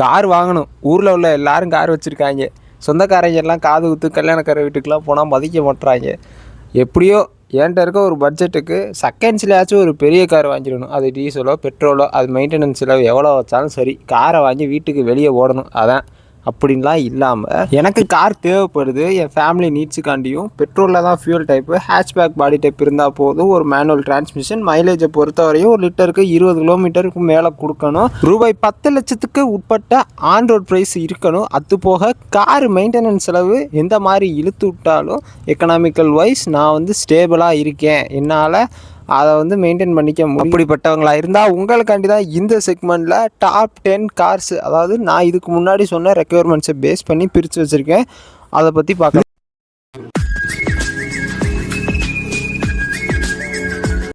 Car வாங்கணும். ஊரில் உள்ள எல்லாரும் கார் வச்சுருக்காங்க. சொந்தக்காரங்க எல்லாம் காது குத்து கல்யாணக்கார வீட்டுக்கெலாம் போனால் மதிக்க மாட்டுறாங்க. எப்படியோ என்கிட்ட இருக்க ஒரு பட்ஜெட்டுக்கு செகண்ட்ஸ்லையாச்சும் ஒரு பெரிய கார் வாங்கிடணும். அது டீசலோ பெட்ரோலோ அது மெயின்டெனன்ஸ் செலவு எவ்வளோ வச்சாலும் சரி, காரை வாங்கி வீட்டுக்கு வெளியே ஓடணும். அதான் அப்படின்லாம் இல்லாமல் எனக்கு கார் தேவைப்படுது என் ஃபேமிலி நீட்ஸுக்காண்டியும். பெட்ரோலில் தான் fuel type, hatchback body type இருந்தால் போதும். ஒரு மேனுவல் டிரான்ஸ்மிஷன், மைலேஜை பொறுத்தவரையும் ஒரு லிட்டருக்கு 20 கிலோமீட்டருக்கு மேலே கொடுக்கணும். ரூபாய் 10 லட்சத்துக்கு உட்பட்ட ஆன் ரோட் ப்ரைஸ் இருக்கணும். அது போக கார் மெயின்டெனன்ஸ் செலவு எந்த மாதிரி இழுத்து விட்டாலும் எக்கனாமிக்கல் வைஸ் நான் ஸ்டேபிளாக இருக்கேன், என்னால் அதை மெயின்டைன் பண்ணிக்க முடியும். அப்படிப்பட்டவங்களாக இருந்தால் உங்களுக்காண்டி தான் இந்த செக்மெண்ட்டில் டாப் 10 கார்ஸ், அதாவது நான் இதுக்கு முன்னாடி சொன்ன ரெக்யர்மெண்ட்ஸை பேஸ் பண்ணி பிரித்து வச்சுருக்கேன். அதை பற்றி பார்க்கலாம்.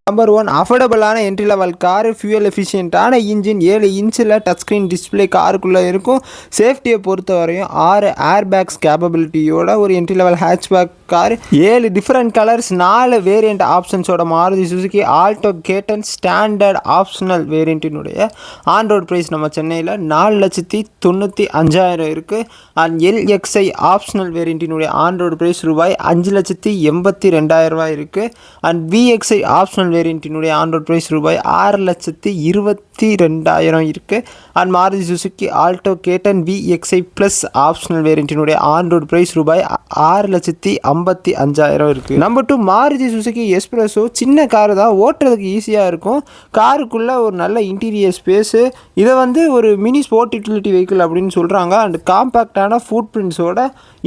நம்பர் 1, அஃபோர்டபுளான என்ட்ரி லெவல் காரு, ஃபியூயல் எஃபிஷியண்ட்டான இன்ஜின், 7 இன்ச்சில் டச் ஸ்க்ரீன் டிஸ்பிளே காருக்குள்ளே இருக்கும். சேஃப்டியை பொறுத்த வரையும் 6 ஏர் பேக்ஸ் கேப்பபிலிட்டியோட ஒரு entry level hatchback car. 7 different colours, 4 variant ஆப்ஷன்ஸோட Maruti Suzuki Alto K ten standard optional வேரியண்ட்டினுடைய ஆன் ரோட் ப்ரைஸ் நம்ம சென்னையில் 4,95,000 இருக்குது. அண்ட் LXI ஆப்ஷனல் வேரியண்ட்டினுடைய ஆன் ரோட் ப்ரைஸ் ரூபாய் 5,82,000 இருக்குது. அண்ட் VXI ஆப்ஷனல் வேரியண்ட்டினுடைய ஆன் ரோட் ப்ரைஸ் ரூபாய் 6,22,000 இருக்குது. And Maruti Suzuki Alto K ten VXI plus optional வேரியண்ட்டினுடைய ஆன் ரோட் ப்ரைஸ் ரூபாய் 6,55,000 இருக்குது. Number 2, Maruti Suzuki S Presso. சின்ன காரு தான், ஓட்டுறதுக்கு ஈஸியாக இருக்கும். காருக்குள்ளே ஒரு நல்ல இன்டீரியர் ஸ்பேஸு. இதை ஒரு மினி ஸ்போர்ட் யூட்டிலிட்டி வெஹிக்கிள் அப்படின்னு சொல்கிறாங்க. அண்ட் காம்பேக்டான ஃபுட் பிரிண்ட்ஸோட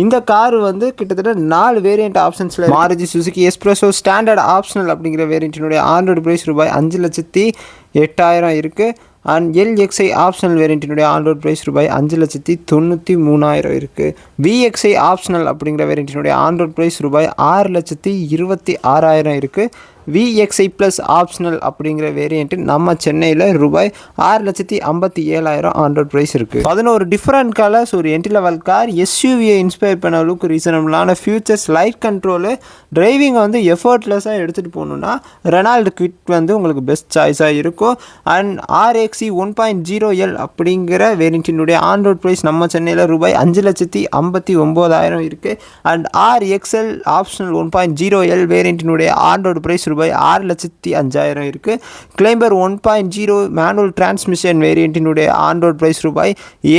இந்த கார் கிட்டத்தட்ட 4 வேரியண்ட் ஆப்ஷன்ஸில் Maruti Suzuki S Presso standard optional அப்படிங்கிற வேரியண்ட்டினுடைய ஆன் ரோட் ப்ரைஸ் ரூபாய் 5,08,000 இருக்குது. அண்ட் LXI ஆப்ஷனல் வேரியண்ட்டினுடைய ஆன் ரோட் ப்ரைஸ் ரூபாய் 5,93,000 இருக்குது. VXI ஆப்ஷனல் அப்படிங்கிற வேரியண்ட்டினுடைய ஆன் ரோட் ப்ரைஸ் ரூபாய் 6,26,000 இருக்குது. VXI ப்ளஸ் ஆப்ஷனல் அப்படிங்கிற வேரியண்ட்டு நம்ம சென்னையில் ரூபாய் 6,57,000 ஆன் ரோட் ப்ரைஸ் இருக்குது. 11 டிஃப்ரெண்ட் கலர்ஸ், ஒரு என்ட்ரி லெவல் கார். SUVயை இன்ஸ்பயர் பண்ண அளவுக்கு ரீசனபிளான ஃபியூச்சர்ஸ், லைட் கண்ட்ரோலு, டிரைவிங்கை எஃபர்ட்லெஸ்ஸாக எடுத்துகிட்டு போகணுன்னா ரெனால்டு குவிட் உங்களுக்கு பெஸ்ட் சாய்ஸாக இருக்கும். அண்ட் RXE 1.0L அப்படிங்கிற வேரியண்ட்டினுடைய ஆன் ரோட் ப்ரைஸ் நம்ம சென்னையில் ரூபாய் 5,59,000 இருக்குது. அண்ட் RXL ஆப்ஷனல் 1.0L வேரியண்ட்டினுடைய ஆன் ரோட் ப்ரைஸ் ரூபாய் 6,05,000 இருக்குது. கிளைம்பர் 1.0 மேனுவல் டிரான்ஸ்மிஷன் வேரியண்ட்டினுடைய ஆன் ரோட் ப்ரைஸ் ரூபாய்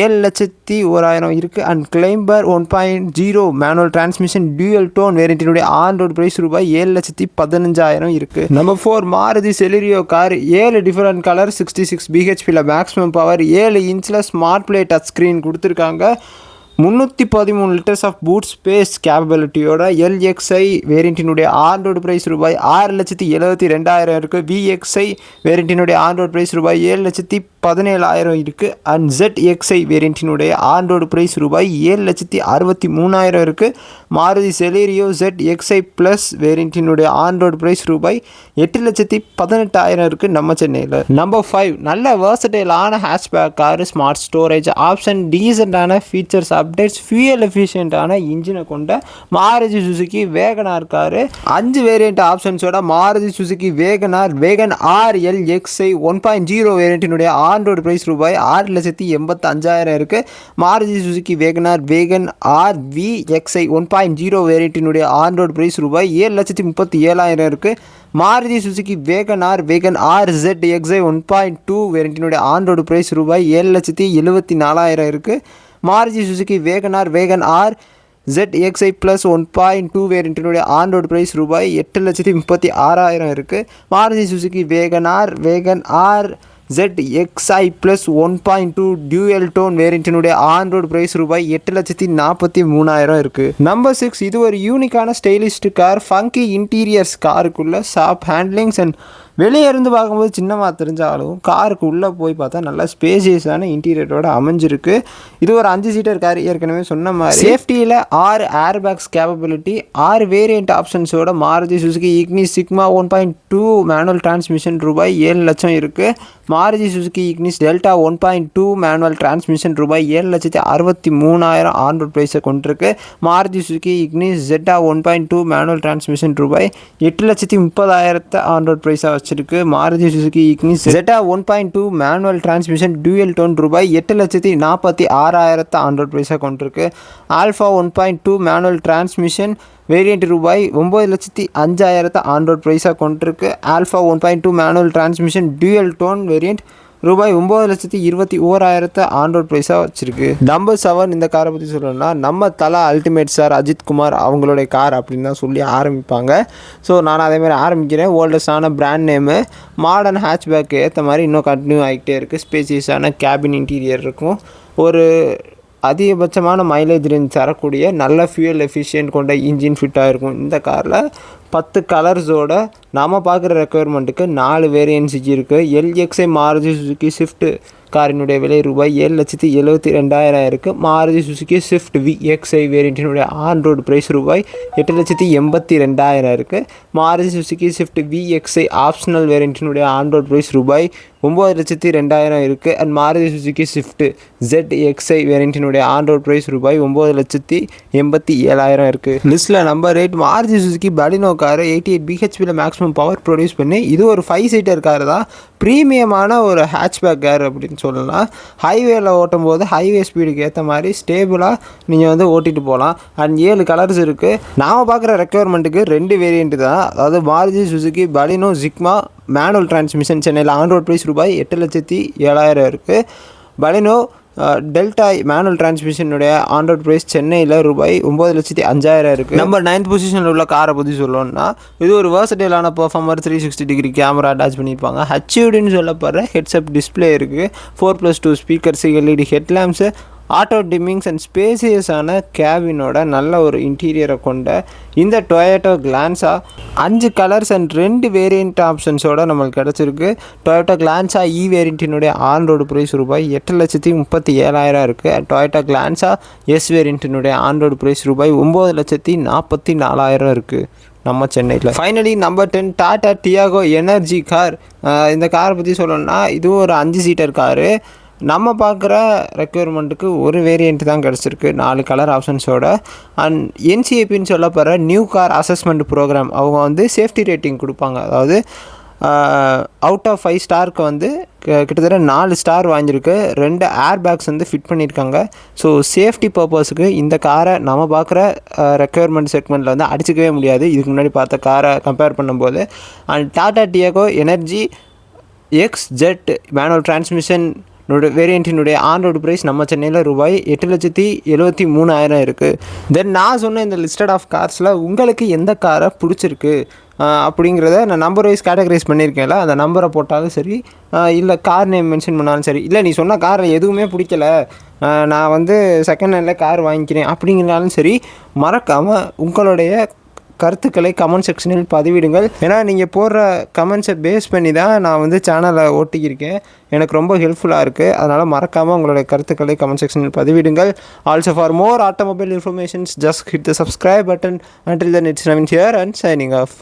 7,01,000 இருக்குது. And climber 1.0 manual transmission dual tone வேரியண்ட்டினுடைய ஆன் ரோட் ப்ரைஸ் ரூபாய் 7,15,000 இருக்குது. Number 4, Maruti Celerio car. 7 different colour, 66 bhpல மேக்ஸிமம் பவர், 7 இன்ச்சில் ஸ்மார்ட் பிளே டச் ஸ்க்ரீன் கொடுத்துருக்காங்க. 313 லிட்டர்ஸ் ஆஃப் பூட் ஸ்பேஸ் கேப்பபிலிட்டியோட LXI வேரியண்ட்டினுடைய ஆன் ரோடு ப்ரைஸ் ரூபாய் 6,72,000 இருக்குது. VXI வேரியண்ட்டினுடைய ஆன் ரோடு ப்ரைஸ் ரூபாய் 7,17,000 இருக்குது. அண்ட் ZXI வேரியண்ட்டினுடைய ஆன் ரோடு ப்ரைஸ் ரூபாய் 7,63,000 இருக்குது. மாருதி செலீரியோ ZXI ப்ளஸ் வேரியண்ட்டினுடைய ஆன் ரோடு ப்ரைஸ் ரூபாய் 8,18,000 இருக்குது நம்ம சென்னையில். நம்பர் 5, நல்ல வேர்சடைலான hatchback car, smart storage option, டீசெண்டான ஃபீச்சர்ஸ், அப்டேட்ஸ், ஃபியூயல் எஃபிஷியண்டான இன்ஜினை கொண்ட Maruti Suzuki Wagon R car. 5 variant ஆப்ஷன்ஸோட Maruti Suzuki Wagon R, Wagon R LXI 1.0 வேரியண்ட்டினுடைய ஆன் ரோடு ப்ரைஸ் ரூபாய் 6,85,000 இருக்குது. Maruti Suzuki Wagon R, Wagon R VXI 1.0 வேரியண்ட்டினுடைய ஆன் ரோடு ப்ரைஸ் ரூபாய் 7,37,000 இருக்குது. Maruti Suzuki Wagon R, Wagon R ZXI 1.2 வேரியண்ட்டினுடைய ஆன் ரோடு ப்ரைஸ் ரூபாய் 7,74,000 இருக்குது. Maruti Suzuki Wagon R, Wagon R ZXI plus 1.2 வேரியண்ட்டினுடைய ஆன் ரோடு ப்ரைஸ் ரூபாய் 8,36,000 இருக்குது. Maruti Suzuki Wagon R, Wagon R ZXI plus 1.2 dual tone வேரியண்ட்டினுடைய ஆன் ரோடு ப்ரைஸ் ரூபாய் 8,43,000 இருக்குது. நம்பர் 6, இது ஒரு யூனிக்கான ஸ்டைலிஸ்ட் கார். ஃபங்கி இன்டீரியர்ஸ், காருக்குள்ளே ஷாப் ஹேண்ட்லிங்ஸ் அண்ட் வெளியே இருந்து பார்க்கும்போது சின்னமாக தெரிஞ்சாலும் காருக்கு உள்ளே போய் பார்த்தா நல்லா ஸ்பேசியஸான இன்டீரியரோட அமைஞ்சிருக்கு. இது ஒரு 5 சீட்டர் கார். ஏற்கனவே சொன்ன மாதிரி சேஃப்டியில் 6 ஏர் பேக்ஸ் கேப்பபிலிட்டி, 6 வேரியண்ட் ஆப்ஷன்ஸோட Maruti Suzuki Ignis Sigma 1.2 manual transmission ரூபாய் 7,00,000 இருக்குது. Maruti Suzuki Ignis Delta 1.2 manual transmission ரூபாய் 7,63,000 ஆன் ரோட் ப்ரைஸை கொண்டிருக்கு. Maruti Suzuki Ignis ZA 1.2 manual transmission ரூபாய் 8,30,000 ஆன் ரோட் ப்ரைஸாக வச்சிருக்கு. Maruti Suzuki Ignis Zeta 1.2 manual transmission dual tone ரூபாய் 8,46,600 ஆண்ட்ராய்டு ப்ரைஸாக கொண்டிருக்கு. ஆல்ஃபா 1.2 மேனுவல் டிரான்ஸ்மிஷன் வேரியண்ட் ரூபாய் 9,05,000 ஆண்ட்ராய்டு ப்ரைஸாக கொண்டிருக்கு. Alpha 1.2 manual transmission dual tone variant ரூபாய் 9,21,000 ஆண்ட்ராய்டு ப்ரைஸாக வச்சுருக்கு. நம்பர் 7 இந்த காரை பற்றி சொல்லணும்னா நம்ம தலா அல்டிமேட் ஸ்டார் அஜித் குமார் அவங்களுடைய கார் அப்படின்னு தான் சொல்லி ஆரம்பிப்பாங்க. ஸோ நான் அதேமாதிரி ஆரம்பிக்கிறேன். ஓல்டஸ்டான பிராண்ட் நேமு, மாடர்ன் ஹேட்ச்பேக்கு ஏற்ற மாதிரி இன்னும் கண்டினியூ ஆகிட்டே இருக்குது. ஸ்பேசியஸான கேபின் இன்டீரியர் இருக்கும். ஒரு அதிகபட்சமான மைலேஜ் ரேஞ்ச் தரக்கூடிய நல்ல ஃபியூயல் எஃபிஷியன்ட் கொண்ட இன்ஜின் ஃபிட்டாக இருக்கும். இந்த காரில் 10 கலர்ஸோட நாம் பார்க்குற ரெக்குயர்மெண்ட்டுக்கு 4 வேரியன்ட்ஸ் இருக்குது. எல்எக்ஸ்ஐ மாருதி சுசுகி ஸ்விஃப்ட் காரினுடைய விலை ரூபாய் 7,72,200 இருக்குது. மாருதி சுசுகி ஸ்விஃப்ட் விஎக்ஸ்ஐ வேரியண்ட்டினுடைய ஆன் ரோடு ப்ரைஸ் ரூபாய் 8,82,200 இருக்குது. Maruti Suzuki Swift VXI optional வேரியண்ட்டினுடைய ஆன் ரோடு ப்ரைஸ் ரூபாய் 9,02,000 இருக்குது. And Maruti Suzuki Swift ZXI வேரியண்ட்டினுடைய ஆன் ரோடு ப்ரைஸ் ரூபாய் 9,87,000 இருக்குது. லிஸ்ட்டில் number 8 Maruti Suzuki Baleno car 88 பிஹெச்பியில் மேக்ஸிமம் பவர் ப்ரொடியூஸ் பண்ணி இது ஒரு 5 சீட்டர் கார் தான். ப்ரீமியமான ஒரு ஹேட்ச்பேக் கார் அப்படின்னு சொல்லலாம். ஹைவேயில் ஓட்டும் போது ஹைவே ஸ்பீடுக்கு ஏற்ற மாதிரி ஸ்டேபிளாக நீங்கள் வந்து ஓட்டிகிட்டு போகலாம். அண்ட் 7 கலர்ஸ் இருக்குது. நாம் பார்க்குற ரெக்குயர்மெண்ட்டுக்கு 2 வேரியண்ட்டு தான். அதாவது Maruti Suzuki Baleno Sigma manual transmission சென்னையில் ஆன் ரோட் ப்ரைஸ் ரூபாய் 8,07,000 இருக்குது. பலினோ டெல்டா மேனுவல் டிரான்ஸ்மிஷனுடைய ஆன் ரோட் ப்ரைஸ் சென்னையில் ரூபாய் 9,05,000 இருக்குது. நம்பர் 9th பொசிஷனில் உள்ள காரை பற்றி சொல்லணும்னா இது ஒரு வேர்சடைலான பெர்ஃபார்மர் 360 டிகிரி கேமரா அட்டாச் பண்ணியிருப்பாங்க. ஹச்யூடின்னு சொல்லப்படுற ஹெட்ஸ்அப் டிஸ்பிளே இருக்குது. 4+2 speakers, LED headlamps, auto dimmings and ஸ்பேசியஸான கேபினோட நல்ல ஒரு இன்டீரியரை கொண்ட இந்த Toyota Glanza 5 colours and 2 variant ஆப்ஷன்ஸோடு நம்மளுக்கு கிடச்சிருக்கு. டொயோட்டோ கிளான்ஸா இ வேரியண்ட்டினுடைய ஆன் ரோடு ப்ரைஸ் ரூபாய் 8,37,000 இருக்குது. டொயோட்டோ கிளான்ஸா எஸ் வேரியண்ட்டினுடைய ஆன் ரோடு ப்ரைஸ் ரூபாய் 9,44,000 இருக்குது நம்ம சென்னையில். Finally number 10 Tata Tiago energy car. இந்த காரை பற்றி சொல்லணும்னா இதுவும் ஒரு 5 சீட்டர் காரு. நம்ம பார்க்குற ரெக்குயர்மெண்ட்டுக்கு ஒரு வேரியண்ட் தான் கிடச்சிருக்கு 4 கலர் ஆப்ஷன்ஸோட. அண்ட் NCAPன்னு சொல்லப்படுற நியூ கார் அசஸ்மெண்ட் ப்ரோக்ராம் அவங்க வந்து சேஃப்டி ரேட்டிங் கொடுப்பாங்க. அதாவது அவுட் ஆஃப் 5 ஸ்டாருக்கு வந்து கிட்டத்தட்ட 4 ஸ்டார் வாங்கியிருக்கு. 2 ஏர் பேக்ஸ் வந்து ஃபிட் பண்ணியிருக்காங்க. ஸோ சேஃப்டி பர்பஸுக்கு இந்த காரை நம்ம பார்க்குற ரெக்குயர்மெண்ட் செக்மெண்ட்டில் வந்து அடிச்சிக்கவே முடியாது இதுக்கு முன்னாடி பார்த்த காரை கம்பேர் பண்ணும்போது. And Tata Tiago energy XZ manual transmission வேரியண்ட்டினுடைய ஆன் ரோடு ப்ரைஸ் நம்ம சென்னையில் ரூபாய் 8,73,000 இருக்குது. தென் நான் சொன்ன இந்த லிஸ்டட் ஆஃப் கார்ஸில் உங்களுக்கு எந்த காரை பிடிச்சிருக்கு அப்படிங்கிறத நான் நம்பர் வைஸ் கேட்டகரைஸ் பண்ணியிருக்கேன்ல, அந்த நம்பரை போட்டாலும் சரி, இல்லை கார் நேம் மென்ஷன் பண்ணாலும் சரி, இல்லை நீ சொன்ன காரில் எதுவுமே பிடிக்கல நான் வந்து செகண்ட் ஹேண்டில் கார் வாங்கிக்கிறேன் அப்படிங்கிறனாலும் சரி, மறக்காமல் உங்களுடைய கருத்துக்களை கமெண்ட் செக்ஷனில் பதிவிடுங்கள். ஏன்னா நீங்கள் போடுற கமெண்ட்ஸை பேஸ் பண்ணி தான் நான் வந்து சேனலை ஓட்டிக்கிருக்கேன். எனக்கு ரொம்ப ஹெல்ப்ஃபுல்லாக இருக்குது. அதனால் மறக்காமல் உங்களுடைய கருத்துக்களை கமெண்ட் செக்ஷனில் பதிவிடுங்கள். Also for more automobile informations just hit the subscribe button. Until then, it's Navin here and signing off.